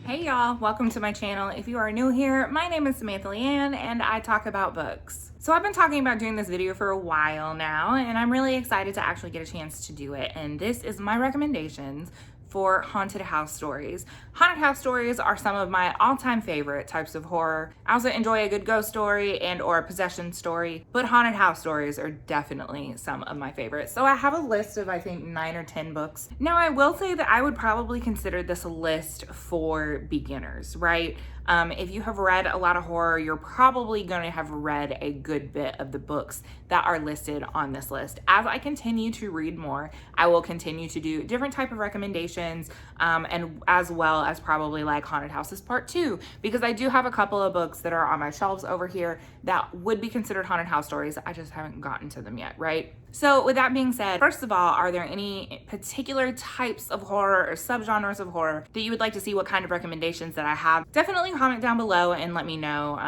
Hey y'all, welcome to my channel. If you are new here, my name is Samantha Leighanne and I talk about books. So I've been talking about doing this video for a while now and I'm really excited to actually get a chance to do it. And this is my recommendations for haunted house stories. Haunted house stories are some of my all-time favorite types of horror. I also enjoy a good ghost story and or a possession story, but haunted house stories are definitely some of my favorites. So I have a list of I think 9 or 10 books. Now I will say that I would probably consider this a list for beginners, right? If you have read a lot of horror, you're probably going to have read a good bit of the books that are listed on this list. As I continue to read more, I will continue to do different type of recommendations, and as well as probably like Haunted Houses Part 2, because I do have a couple of books that are on my shelves over here that would be considered haunted house stories. I just haven't gotten to them yet, right? So with that being said, first of all, are there any particular types of horror or subgenres of horror that you would like to see what kind of recommendations that I have? Definitely comment down below and let me know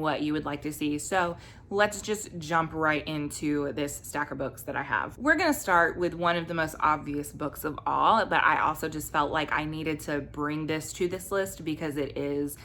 what you would like to see. So let's just jump right into this stack of books that I have. We're gonna start with one of the most obvious books of all, but I also just felt like I needed to bring this to this list because it is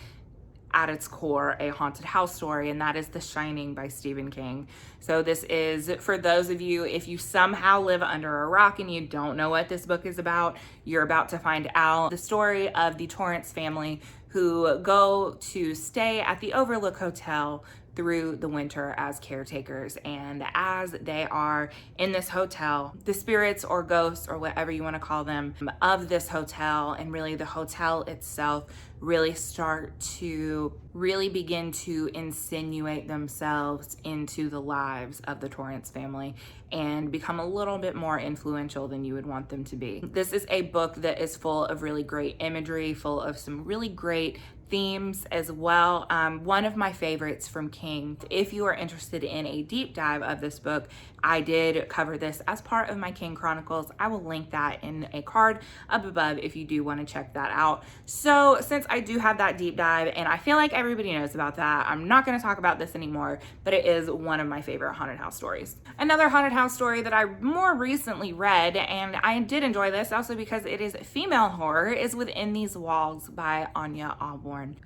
at its core a haunted house story, and that is The Shining by Stephen King. So this is for those of you, if you somehow live under a rock and you don't know what this book is about, you're about to find out. The story of the Torrance family who go to stay at the Overlook Hotel through the winter as caretakers, and as they are in this hotel, the spirits or ghosts or whatever you want to call them of this hotel, and really the hotel itself, really start to begin to insinuate themselves into the lives of the Torrance family and become a little bit more influential than you would want them to be. This is a book that is full of really great imagery, full of some really great themes as well. One of my favorites from King. If you are interested in a deep dive of this book, I did cover this as part of my King Chronicles. I will link that in a card up above if you do want to check that out. So since I do have that deep dive and I feel like everybody knows about that, I'm not going to talk about this anymore, but it is one of my favorite haunted house stories. Another haunted house story that I more recently read, and I did enjoy this also because it is female horror, is Within These Walls by Ania.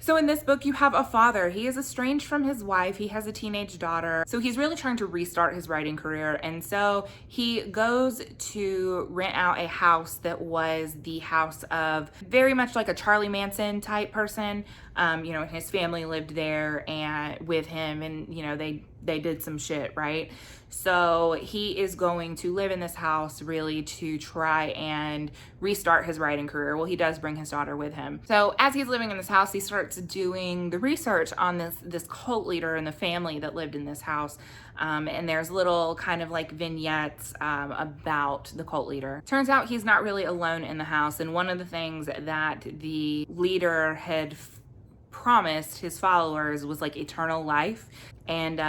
So in this book, you have a father. He is estranged from his wife. He has a teenage daughter. So he's really trying to restart his writing career. And so he goes to rent out a house that was the house of very much like a Charlie Manson type person. His family lived there and with him, and they did some shit, right? So he is going to live in this house really to try and restart his writing career. Well, he does bring his daughter with him. So as he's living in this house, he starts doing the research on this cult leader and the family that lived in this house. And there's little kind of like vignettes about the cult leader. Turns out he's not really alone in the house. And one of the things that the leader had promised his followers was like eternal life, and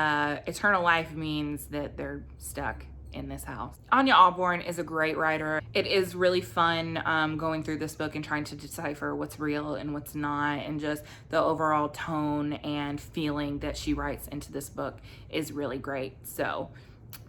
eternal life means that they're stuck in this house. Ania Ahlborn is a great writer. It is really fun going through this book and trying to decipher what's real and what's not, and just the overall tone and feeling that she writes into this book is really great. So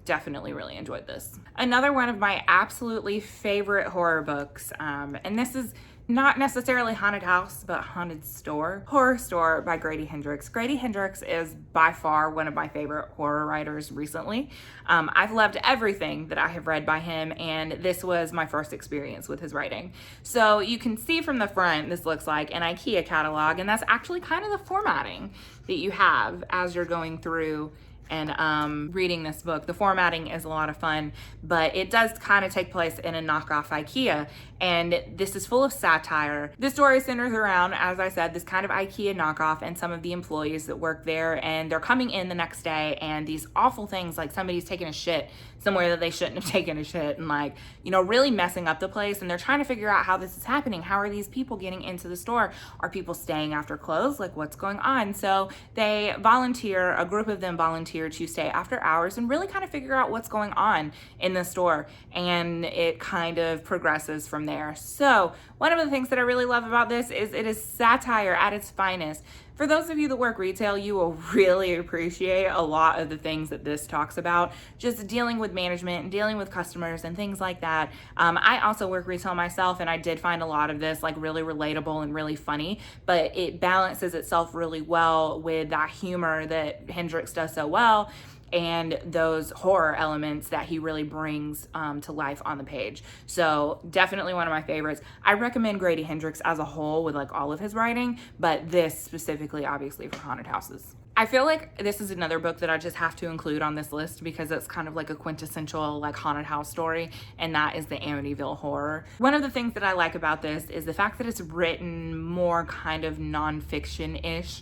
definitely really enjoyed this. Another one of my absolutely favorite horror books, and this is not necessarily haunted house, but haunted store. Horrorstor by Grady Hendrix. Grady Hendrix is by far one of my favorite horror writers recently. I've loved everything that I have read by him, and this was my first experience with his writing. So you can see from the front, this looks like an IKEA catalog, and that's actually kind of the formatting that you have as you're going through and reading this book. The formatting is a lot of fun, but it does kind of take place in a knockoff IKEA, and this is full of satire. This story centers around, as I said, this kind of IKEA knockoff and some of the employees that work there, and they're coming in the next day, and these awful things like somebody's taking a shit somewhere that they shouldn't have taken a shit, and really messing up the place, and they're trying to figure out how this is happening. How are these people getting into the store? Are people staying after close? Like, what's going on? So they volunteer, a group of them volunteer to stay after hours and really kind of figure out what's going on in the store, and it kind of progresses from there. So one of the things that I really love about this is it is satire at its finest. For For those of you that work retail, you will really appreciate a lot of the things that this talks about, just dealing with management and dealing with customers and things like that. I also work retail myself, and I did find a lot of this like really relatable and really funny, but it balances itself really well with that humor that Hendrix does so well, and those horror elements that he really brings to life on the page. So definitely one of my favorites. I recommend Grady Hendrix as a whole with like all of his writing, but this specifically obviously for haunted houses. I feel like this is another book that I just have to include on this list because it's kind of like a quintessential like haunted house story, and that is the Amityville Horror. One of the things that I like about this is the fact that it's written more kind of nonfiction-ish,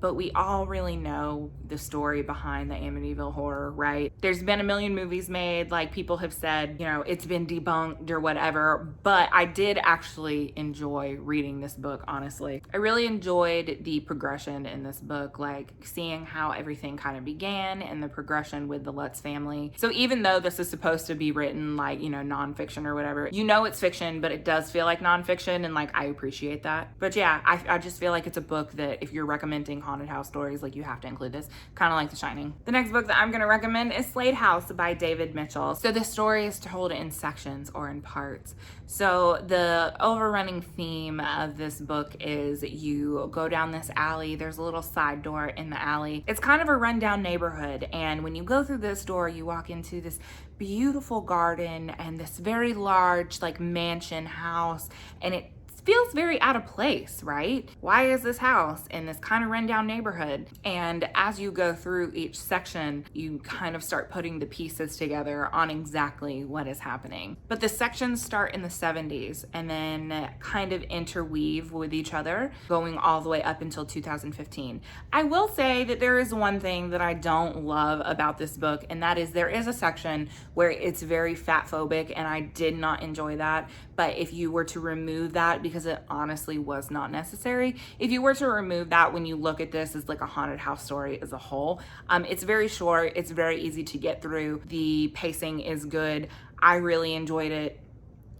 but we all really know the story behind the Amityville Horror, right? There's been a million movies made, like people have said, you know, it's been debunked or whatever, but I did actually enjoy reading this book, honestly. I really enjoyed the progression in this book, like seeing how everything kind of began and the progression with the Lutz family. So even though this is supposed to be written like, you know, nonfiction or whatever, you know it's fiction, but it does feel like nonfiction, and like I appreciate that. But yeah, I just feel like it's a book that if you're recommending haunted house stories, like you have to include this, kind of like The Shining. The next book that I'm going to recommend is Slade House by David Mitchell. So this story is told in sections or in parts. So the overrunning theme of this book is you go down this alley, there's a little side door in the alley. It's kind of a rundown neighborhood, and when you go through this door, you walk into this beautiful garden and this very large like mansion house, and it feels very out of place, right? Why is this house in this kind of rundown neighborhood? And as you go through each section, you kind of start putting the pieces together on exactly what is happening. But the sections start in the 70s and then kind of interweave with each other, going all the way up until 2015. I will say that there is one thing that I don't love about this book, and that is there is a section where it's very fat phobic, and I did not enjoy that. But if you were to remove that, because it honestly was not necessary, if you were to remove that when you look at this as like a haunted house story as a whole, it's very short, it's very easy to get through, the pacing is good. I really enjoyed it,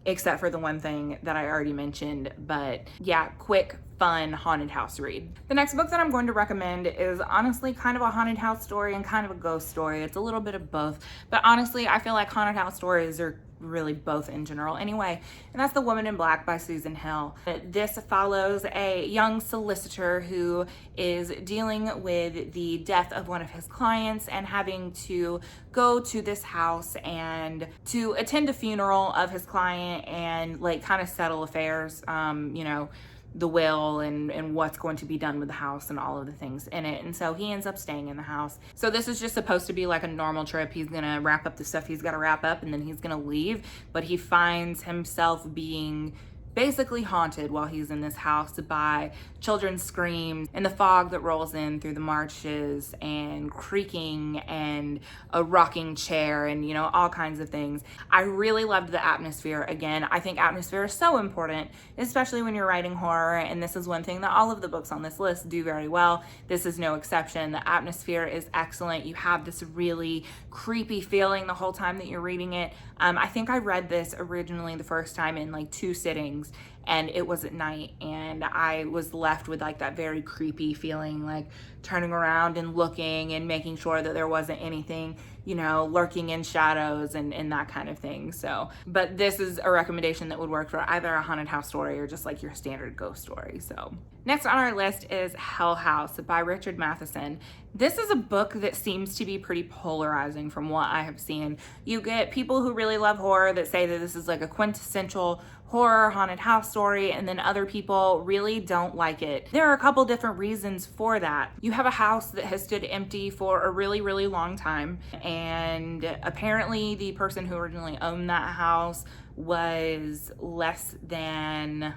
except for the one thing that I already mentioned. But yeah, quick, fun haunted house read. The next book that I'm going to recommend is honestly kind of a haunted house story and kind of a ghost story. It's a little bit of both, but honestly I feel like haunted house stories are really both in general anyway, and that's The Woman in Black by Susan Hill. This follows a young solicitor who is dealing with the death of one of his clients and having to go to this house and to attend a funeral of his client and like kind of settle affairs, you know, the will and what's going to be done with the house and all of the things in it. And so he ends up staying in the house. So this is just supposed to be like a normal trip. He's gonna wrap up the stuff he's got to wrap up, and then he's gonna leave, but he finds himself being basically haunted while he's in this house by children's screams and the fog that rolls in through the marshes and creaking and a rocking chair and, you know, all kinds of things. I really loved the atmosphere. Again, I think atmosphere is so important, especially when you're writing horror, and this is one thing that all of the books on this list do very well. This is no exception. The atmosphere is excellent. You have this really creepy feeling the whole time that you're reading it. I think I read this originally the first time in like 2 sittings, and it was at night, and I was left with like that very creepy feeling, like turning around and looking and making sure that there wasn't anything, you know, lurking in shadows and that kind of thing. So, but this is a recommendation that would work for either a haunted house story or just like your standard ghost story. So next on our list is Hell House by Richard Matheson. This is a book that seems to be pretty polarizing from what I have seen. You get people who really love horror that say that this is like a quintessential horror haunted house story, and then other people really don't like it. There are a couple different reasons for that. You have a house that has stood empty for a really, really long time, and apparently the person who originally owned that house was a less than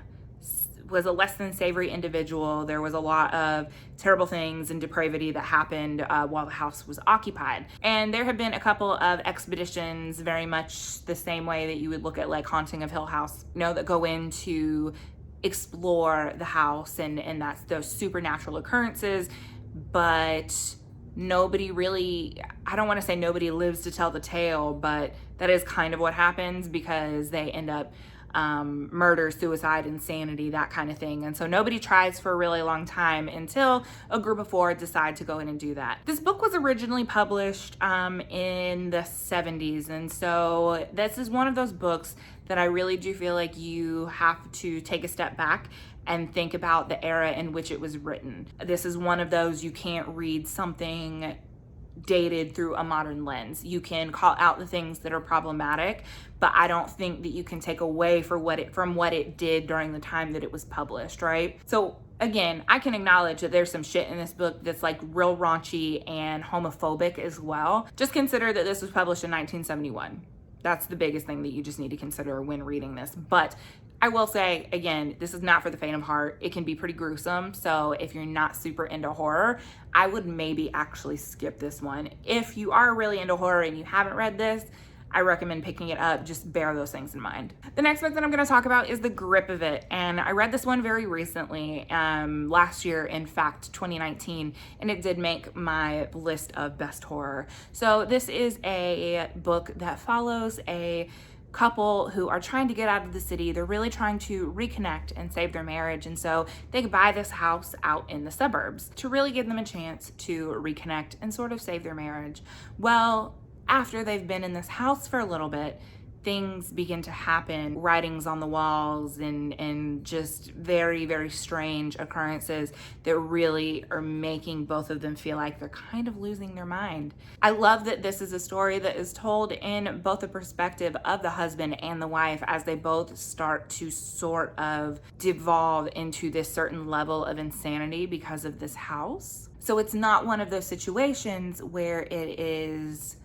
savory individual. There was a lot of terrible things and depravity that happened while the house was occupied. And there have been a couple of expeditions, very much the same way that you would look at like Haunting of Hill House, you know, that go in to explore the house and that's those supernatural occurrences. But nobody really, I don't want to say nobody lives to tell the tale, but that is kind of what happens, because they end up murder, suicide, insanity, that kind of thing. And so nobody tries for a really long time until a group of four decide to go in and do that. This book was originally published in the 70s. And so this is one of those books that I really do feel like you have to take a step back and think about the era in which it was written. This is one of those, you can't read something dated through a modern lens. You can call out the things that are problematic, but I don't think that you can take away from what it did during the time that it was published, right? So again, I can acknowledge that there's some shit in this book that's like real raunchy and homophobic as well. Just consider that this was published in 1971. That's the biggest thing that you just need to consider when reading this. But I will say, again, this is not for the faint of heart. It can be pretty gruesome. So if you're not super into horror, I would maybe actually skip this one. If you are really into horror and you haven't read this, I recommend picking it up. Just bear those things in mind. The next book that I'm going to talk about is The Grip of It. And I read this one very recently, last year, in fact, 2019, and it did make my list of best horror. So this is a book that follows a couple who are trying to get out of the city. They're really trying to reconnect and save their marriage. And so they buy this house out in the suburbs to really give them a chance to reconnect and sort of save their marriage. Well, after they've been in this house for a little bit, things begin to happen, writings on the walls and just very, very strange occurrences that really are making both of them feel like they're kind of losing their mind. I love that this is a story that is told in both the perspective of the husband and the wife as they both start to sort of devolve into this certain level of insanity because of this house. So it's not one of those situations where it is,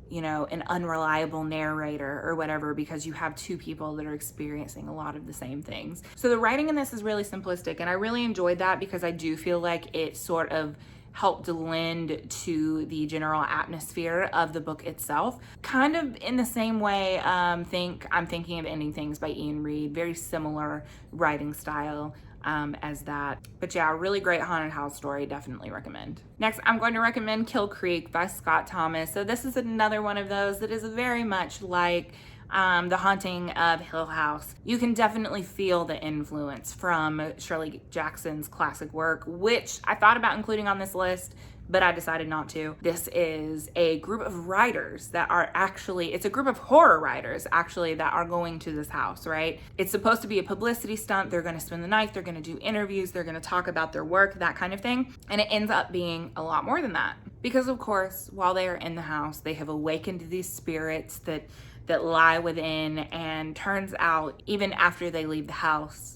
you know, an unreliable narrator or whatever, because you have two people that are experiencing a lot of the same things. So the writing in this is really simplistic, and I really enjoyed that because I do feel like it sort of helped lend to the general atmosphere of the book itself. Kind of in the same way, I'm thinking of Ending Things by Ian Reid, very similar writing style as that. But yeah, really great haunted house story, definitely recommend. Next, I'm going to recommend Kill Creek by Scott Thomas. So this is another one of those that is very much like The Haunting of Hill House. You can definitely feel the influence from Shirley Jackson's classic work, which I thought about including on this list, but I decided not to. This is a group of writers that are actually, it's a group of horror writers actually that are going to this house, right? It's supposed to be a publicity stunt. They're gonna spend the night, they're gonna do interviews, they're gonna talk about their work, that kind of thing. And it ends up being a lot more than that. Because of course, while they are in the house, they have awakened these spirits that lie within, and turns out even after they leave the house,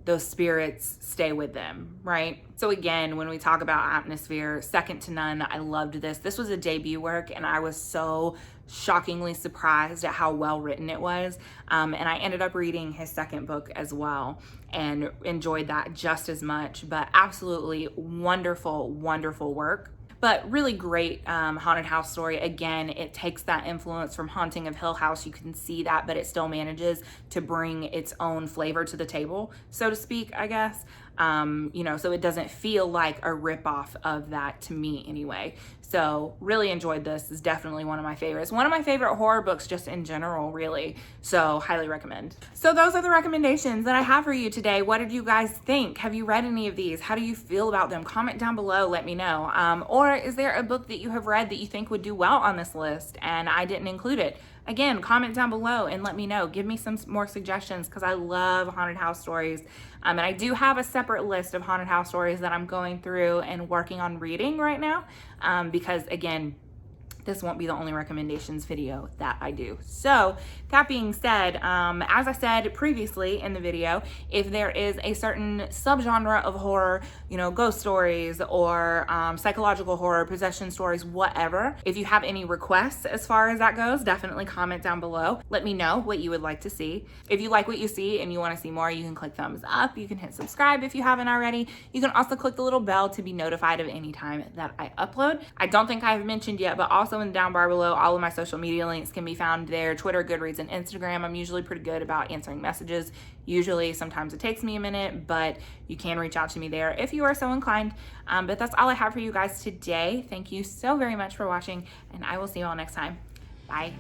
those spirits stay with them, right? So again, when we talk about atmosphere, second to none. I loved this. This was a debut work, and I was so shockingly surprised at how well written it was. And I ended up reading his second book as well and enjoyed that just as much, but absolutely wonderful, wonderful work. But really great haunted house story. Again, it takes that influence from Haunting of Hill House. You can see that, but it still manages to bring its own flavor to the table, so to speak, I guess. You know, so it doesn't feel like a ripoff of that to me anyway. So really enjoyed this. It's definitely one of my favorites. One of my favorite horror books just in general, really. So highly recommend. So those are the recommendations that I have for you today. What did you guys think? Have you read any of these? How do you feel about them? Comment down below, let me know. Or is there a book that you have read that you think would do well on this list and I didn't include it? Again, comment down below and let me know. Give me some more suggestions because I love haunted house stories. And I do have a separate list of haunted house stories that I'm going through and working on reading right now. Because again, this won't be the only recommendations video that I do. So that being said, as I said previously in the video, if there is a certain subgenre of horror, you know, ghost stories or psychological horror, possession stories, whatever, if you have any requests as far as that goes, definitely comment down below. Let me know what you would like to see. If you like what you see and you want to see more, you can click thumbs up. You can hit subscribe if you haven't already. You can also click the little bell to be notified of any time that I upload. I don't think I've mentioned yet, but also in the down bar below, all of my social media links can be found there: Twitter, Goodreads, and Instagram. I'm usually pretty good about answering messages. Usually, sometimes it takes me a minute, but you can reach out to me there if you are so inclined. But that's all I have for you guys today. Thank you so very much for watching, and I will see you all next time. Bye.